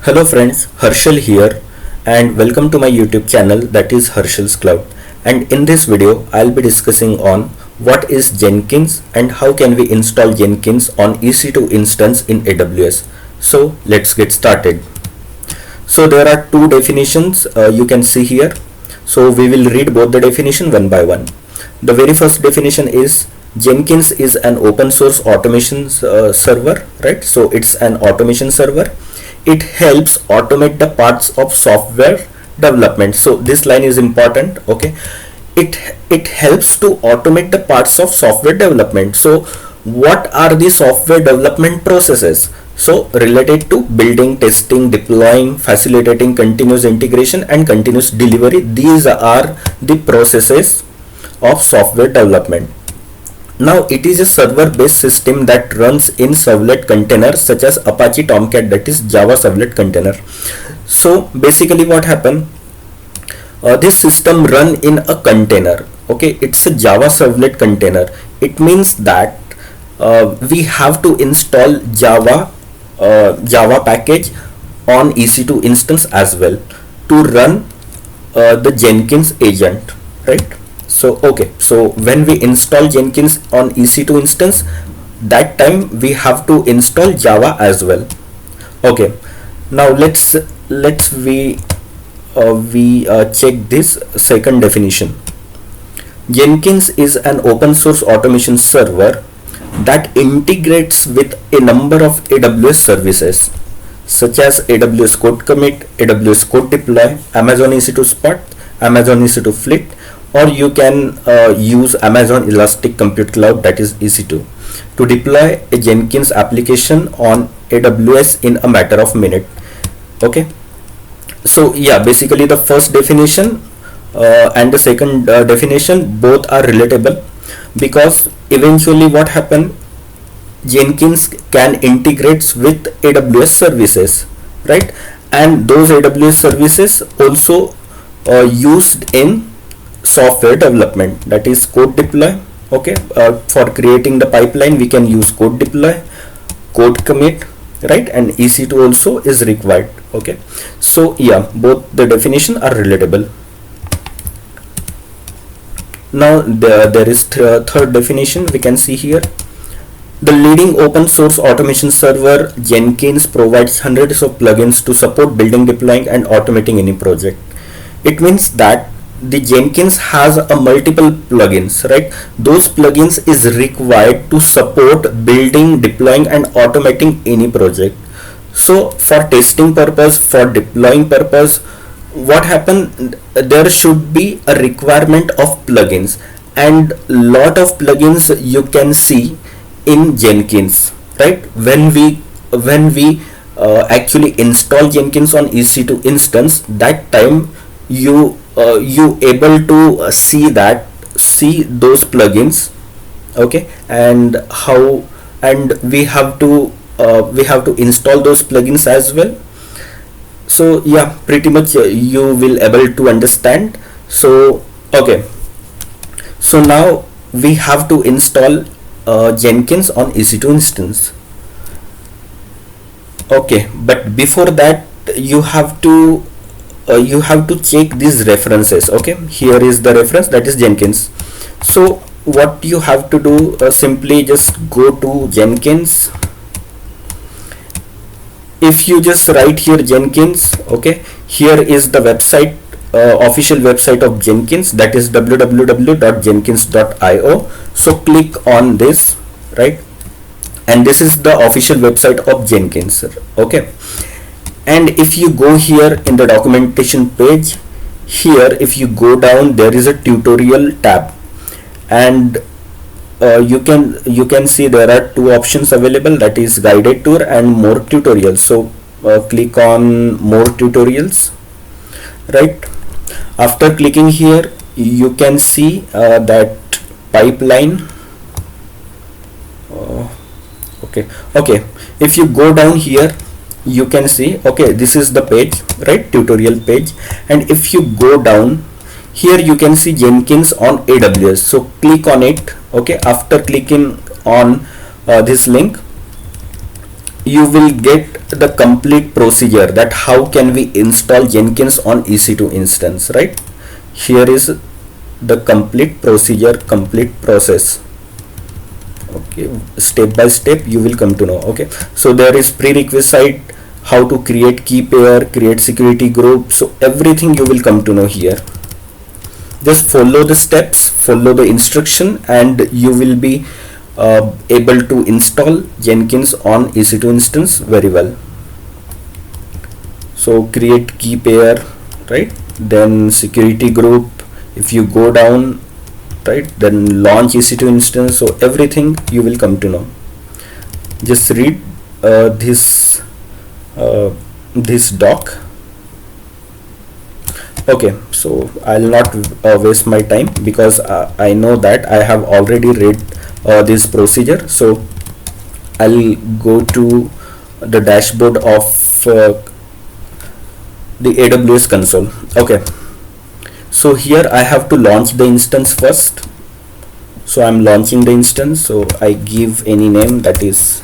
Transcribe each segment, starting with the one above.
Hello friends, Harshal here and welcome to my YouTube channel, that is Harshal's Cloud. And in this video I'll be discussing on what is Jenkins and how can we install Jenkins on EC2 instance in AWS. So let's get started. So there are two definitions you can see here. So we will read both the definition one by one. The very first definition is Jenkins is an open source automation server, right? So it's an automation server. It helps automate the parts of software development. So this line is important. Okay, it helps to automate the parts of software development. So what are the software development processes? So related to building, testing, deploying, facilitating continuous integration and continuous delivery. These are the processes of software development. Now it is a server based system that runs in servlet containers such as Apache Tomcat, that is Java servlet container. So basically what happened, this system run in a container. Okay, it's a Java servlet container. It means that we have to install Java package on EC2 instance as well to run the Jenkins agent, right? So okay, so when we install Jenkins on EC2 instance, that time we have to install Java as well. Okay, now let's check this second definition. Jenkins is an open source automation server that integrates with a number of AWS services such as AWS Code Commit, AWS Code Deploy, Amazon EC2 Spot, Amazon EC2 Fleet, or you can use Amazon Elastic Compute Cloud, that is EC2, to deploy a Jenkins application on AWS in a matter of minutes. Okay, so yeah, basically the first definition and the second definition both are relatable, because eventually what happened, Jenkins can integrate with AWS services, right? And those AWS services also used in software development, that is code deploy. Okay, for creating the pipeline we can use code deploy, code commit, right? And EC2 also is required. Okay, so yeah, both the definition are relatable. Now there is third definition we can see here. The leading open source automation server, Jenkins, provides hundreds of plugins to support building, deploying and automating any project. It means that the Jenkins has a multiple plugins, right? Those plugins is required to support building, deploying and automating any project. So for testing purpose, for deploying purpose, what happened, there should be a requirement of plugins, and lot of plugins you can see in Jenkins, right? When we actually install Jenkins on EC2 instance, that time you able to see those plugins. Okay, and how, and we have to install those plugins as well. So yeah, pretty much you will able to understand. So okay, so now we have to install Jenkins on EC2 instance. Okay, but before that you have to check these references. Okay, here is the reference, that is Jenkins. So what you have to do, simply just go to Jenkins. If you just write here Jenkins, okay, here is the website, official website of Jenkins, that is www.jenkins.io. so click on this, right? And this is the official website of Jenkins. Okay, and if you go here in the documentation page, here if you go down, there is a tutorial tab, and you can see there are two options available, that is guided tour and more tutorials. So click on more tutorials, right? After clicking here, you can see that pipeline. Okay, if you go down here, you can see, okay, this is the page, right? Tutorial page. And if you go down here, you can see Jenkins on AWS. So click on it. Okay, after clicking on this link, you will get the complete procedure, that how can we install Jenkins on EC2 instance, right? Here is the complete procedure, complete process. Okay, step by step you will come to know. Okay, so there is prerequisite, how to create key pair, create security group, so everything you will come to know here. Just follow the steps, follow the instruction, and you will be able to install Jenkins on EC2 instance very well. So create key pair, right? Then security group, if you go down, right, then launch EC2 instance, so everything you will come to know. Just read this doc. Okay, so I'll not waste my time, because I know that I have already read this procedure. So I'll go to the dashboard of the AWS console. Okay, so here I have to launch the instance first. So I'm launching the instance, so I give any name, that is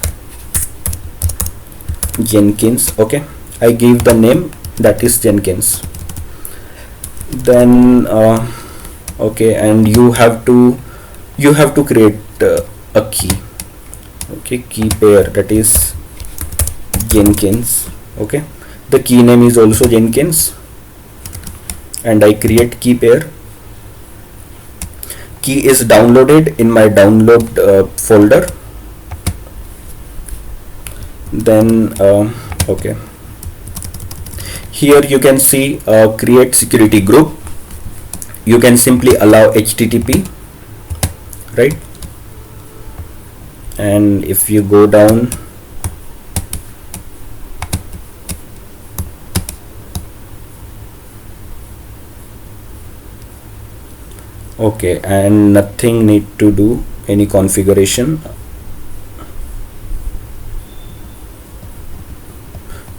Jenkins. Okay, I give the name, that is Jenkins. Then okay, and you have to create a key. Okay, key pair, that is Jenkins. Okay, the key name is also Jenkins, and I create key pair. Key is downloaded in my download folder. Then okay, here you can see create security group. You can simply allow HTTP, right? And if you go down, okay, and nothing need to do any configuration.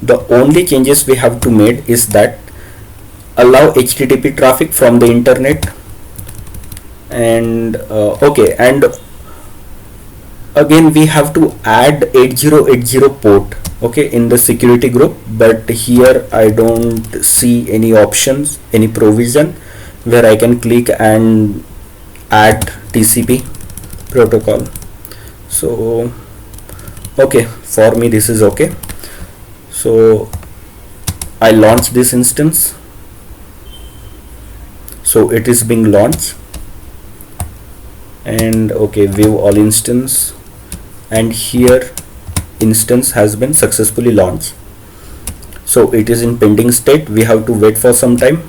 The only changes we have to make is that allow HTTP traffic from the internet, and okay, and again we have to add 8080 port, okay, in the security group, but here I don't see any options, any provision where I can click and add TCP protocol. So okay, for me this is okay. So I launch this instance, so it is being launched, and okay, view all instance, and here instance has been successfully launched. So it is in pending state, we have to wait for some time.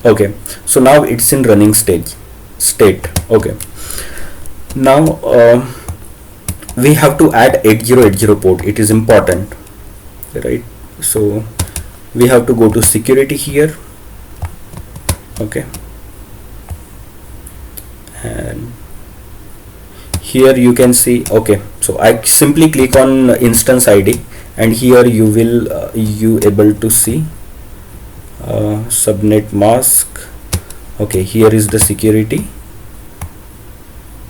Okay, so now it's in running state. Okay, now we have to add 8080 port, it is important, right? So we have to go to security here. Okay, and here you can see, okay, so I simply click on instance ID, and here you will you able to see subnet mask. Okay, here is the security.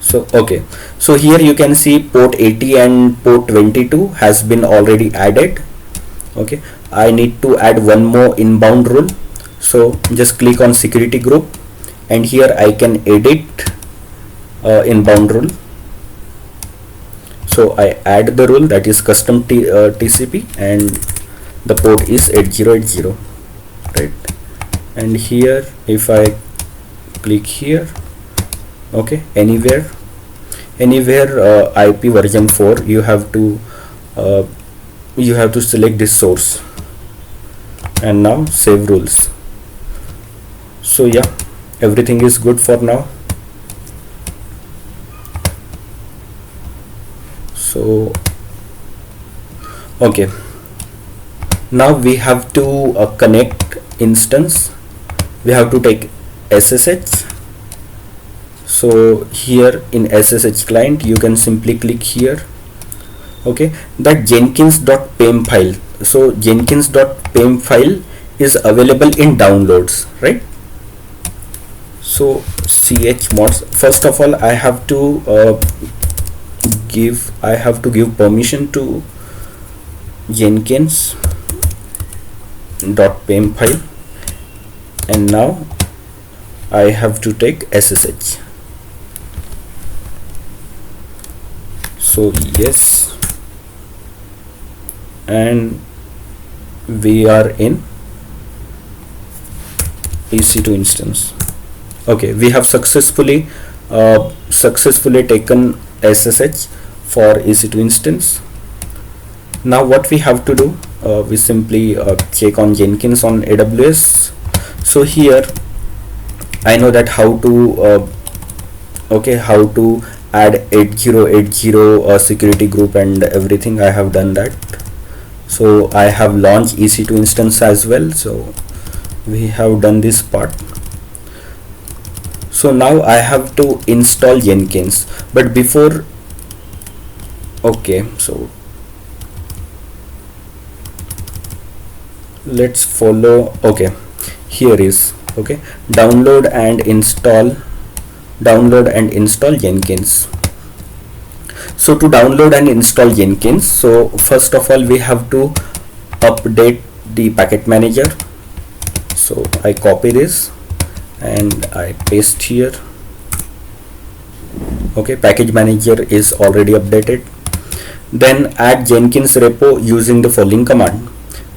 So okay, so here you can see port 80 and port 22 has been already added. Okay, I need to add one more inbound rule, so just click on security group, and here I can edit inbound rule. So I add the rule, that is custom TCP, and the port is 8080, right? And here if I click here, okay, anywhere IP version 4, you have to select this source, and now save rules. So yeah, everything is good for now. So okay, now we have to connect instance. We have to take SSH. So here in SSH client you can simply click here. Okay, that jenkins.pem file, so jenkins.pem file is available in downloads, right? So chmods, first of all I have to give permission to Jenkins .pem file, and now I have to take SSH. So yes, and we are in EC2 instance. Okay, we have successfully taken SSH for EC2 instance. Now what we have to do, we simply check on Jenkins on AWS. So here I know that how to how to add 8080 security group and everything. I have done that. So I have launched EC2 instance as well, so we have done this part. So now I have to install Jenkins, but before, okay, so let's follow. Okay, here is, okay, download and install Jenkins. So to download and install Jenkins, so first of all we have to update the packet manager. So I copy this and I paste here. Okay, package manager is already updated. Then add Jenkins repo using the following command.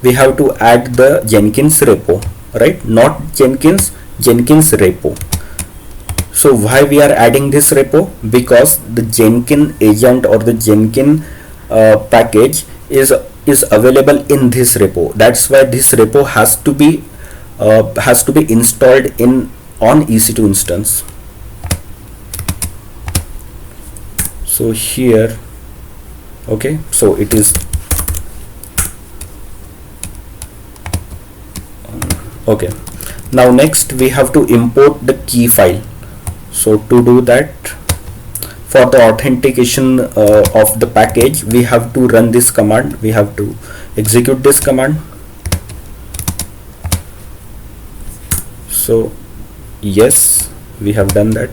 We have to add the Jenkins repo, right? Not Jenkins repo. So why we are adding this repo? Because the Jenkins agent or the Jenkins package is available in this repo. That's why this repo has to be installed on EC2 instance. So here, okay, so it is okay. Now next we have to import the key file. So to do that, for the authentication of the package, we have to run this command. We have to execute this command. So yes, we have done that.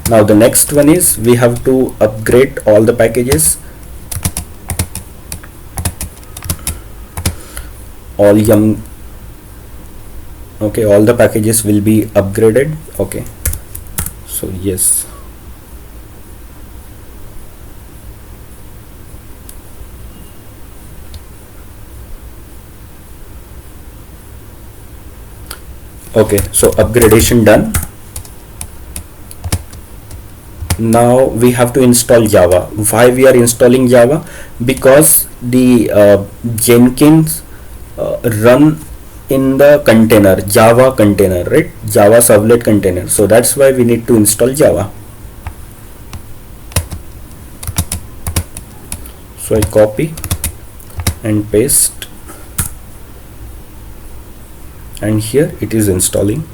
Now the next one is we have to upgrade all the packages. All the packages will be upgraded. Okay, so yes, okay, so upgradation done. Now we have to install Java. Why we are installing Java? Because the Jenkins run in the container, Java container, right? Java servlet container. So that's why we need to install Java. So I copy and paste, and here it is installing.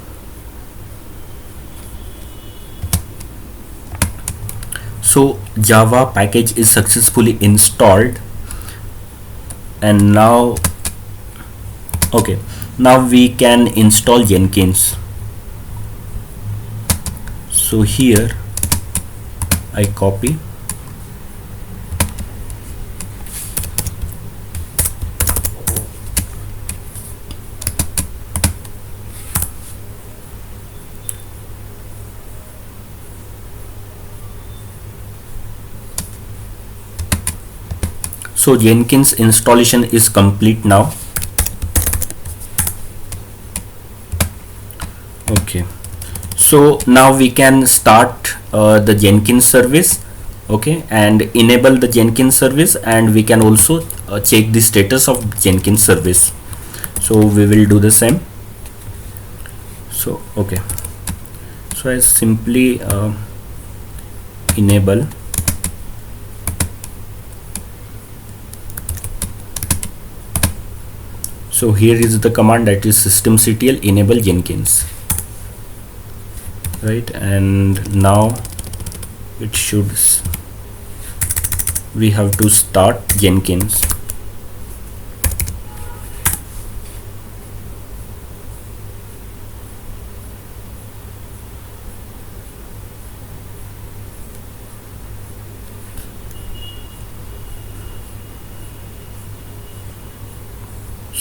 So Java package is successfully installed, and now okay, now we can install Jenkins. So here I copy, so Jenkins installation is complete now. Okay, so now we can start the Jenkins service, okay, and enable the Jenkins service, and we can also check the status of Jenkins service. So we will do the same. So okay, so I simply enable. So here is the command, that is systemctl enable Jenkins, right? And now it should, we have to start Jenkins.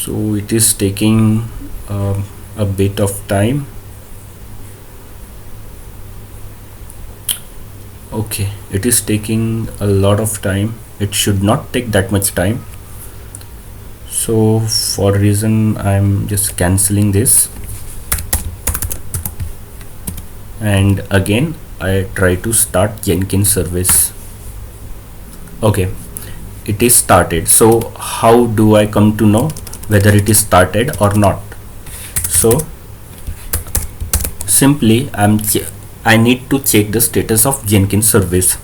So it is taking a bit of time. Okay, it is taking a lot of time. It should not take that much time. So for reason I'm just cancelling this, and again I try to start Jenkins service. Okay, it is started. So how do I come to know whether it is started or not? So simply I need to check the status of Jenkins service.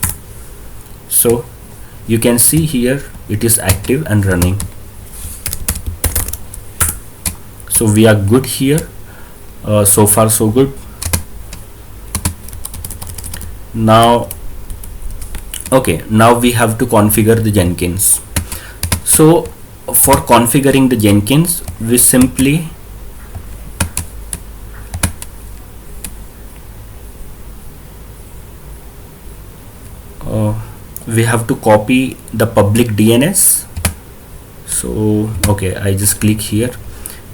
So you can see here it is active and running. So we are good here. So far so good. Now okay, now we have to configure the Jenkins. So for configuring the Jenkins, we simply we have to copy the public DNS. So okay, I just click here,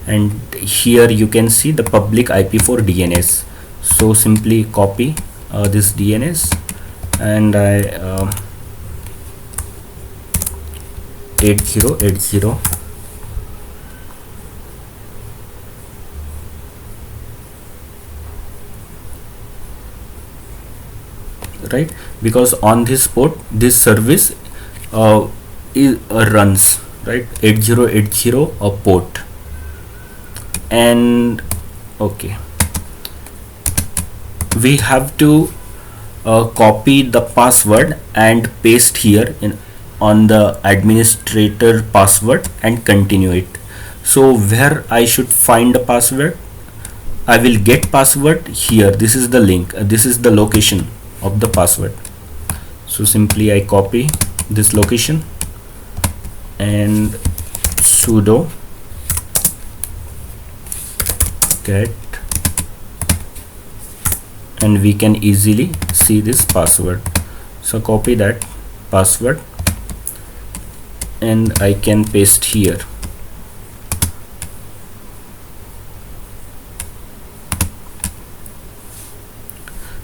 and here you can see the public IP for DNS. So simply copy this DNS, and I 8080 right, because on this port this service runs, right, 8080 a port. And okay, we have to copy the password and paste here on the administrator password and continue it. So where I should find the password? I will get password here. This is the link. This is the location of the password. So simply I copy this location and sudo get, and we can easily see this password. So copy that password and I can paste here.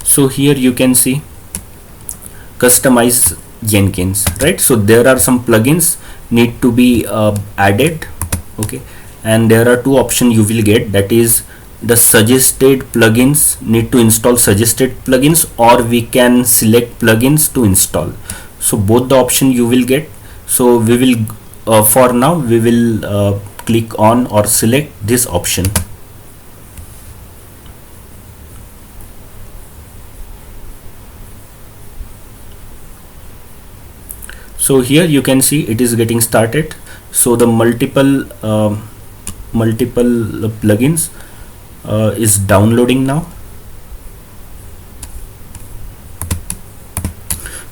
So here you can see customize Jenkins, right? So there are some plugins need to be added, okay, and there are two options you will get, that is the suggested plugins, need to install suggested plugins, or we can select plugins to install. So both the option you will get. So we will for now we will click on or select this option. So here you can see it is getting started. So the multiple plugins is downloading now.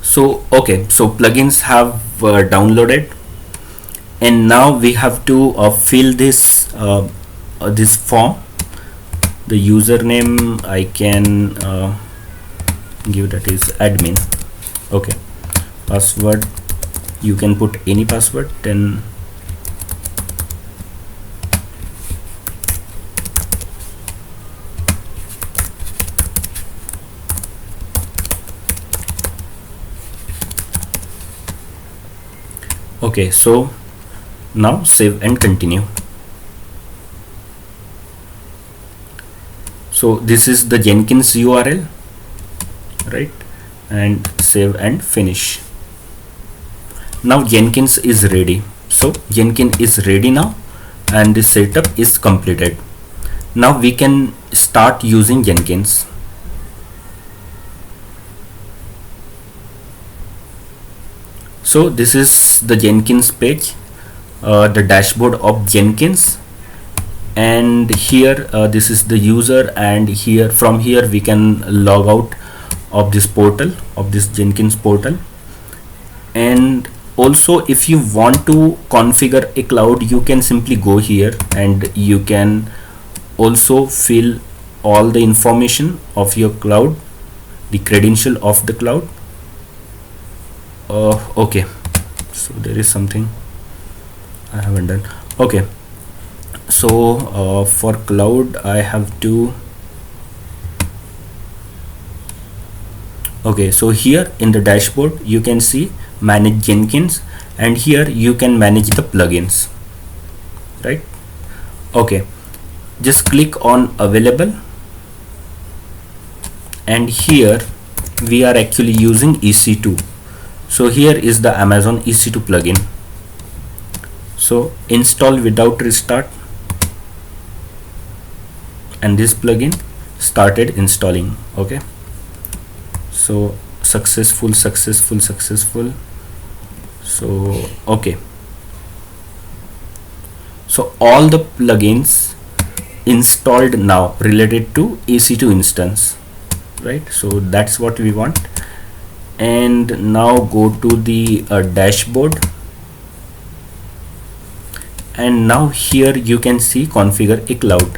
So okay, so plugins have downloaded, and now we have to fill this this form. The username I can give, that is admin. Okay, password you can put any password. Then okay, so now save and continue. So this is the Jenkins URL, right, and save and finish. Now Jenkins is ready. So Jenkins is ready now, and the setup is completed. Now we can start using Jenkins. So this is the Jenkins page, the dashboard of Jenkins, and here this is the user, and here from here we can log out of this portal, of this Jenkins portal. And also if you want to configure a cloud, you can simply go here and you can also fill all the information of your cloud, the credential of the cloud. Okay, so there is something I haven't done. Okay, So for cloud I have to, okay, so here in the dashboard you can see manage Jenkins, and here you can manage the plugins, right? Okay, just click on available, and here we are actually using EC2. So here is the Amazon EC2 plugin. So install without restart, and this plugin started installing. Okay, so successful. So okay, so all the plugins installed now related to EC2 instance, right? So that's what we want. And now go to the dashboard, and now here you can see configure a cloud.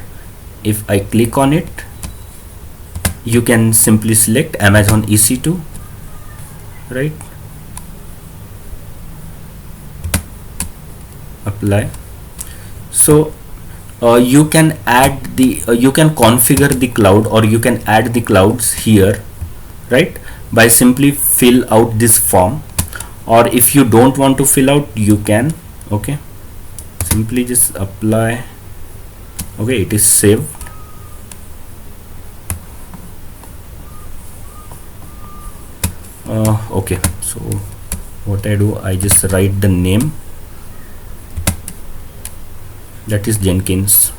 If I click on it, you can simply select Amazon EC2, right? Apply. So you can add the you can configure the cloud, or you can add the clouds here, right, by simply fill out this form. Or if you don't want to fill out, you can, okay, simply just apply. Okay, it is saved. Okay, so what I do, I just write the name, that is Jenkins.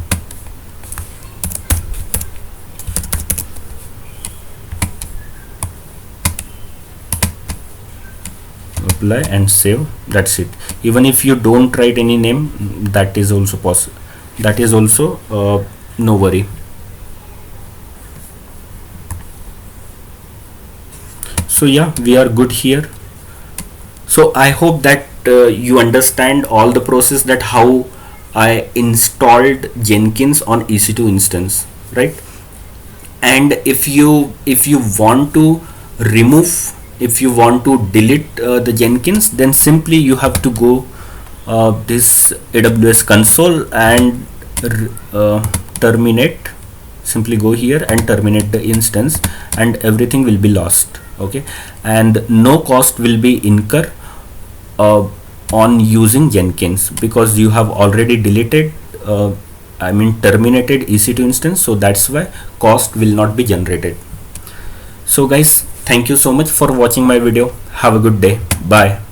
Apply and save. That's it. Even if you don't write any name, that is also possible. That is also no worry. So yeah, we are good here. So I hope that you understand all the process, that how I installed Jenkins on EC2 instance, right? And if you want to remove, if you want to delete the Jenkins, then simply you have to go this AWS console and terminate. Simply go here and terminate the instance, and everything will be lost. Okay, and no cost will be incur on using Jenkins, because you have already deleted terminated EC2 instance, so that's why cost will not be generated. So guys, thank you so much for watching my video. Have a good day. Bye.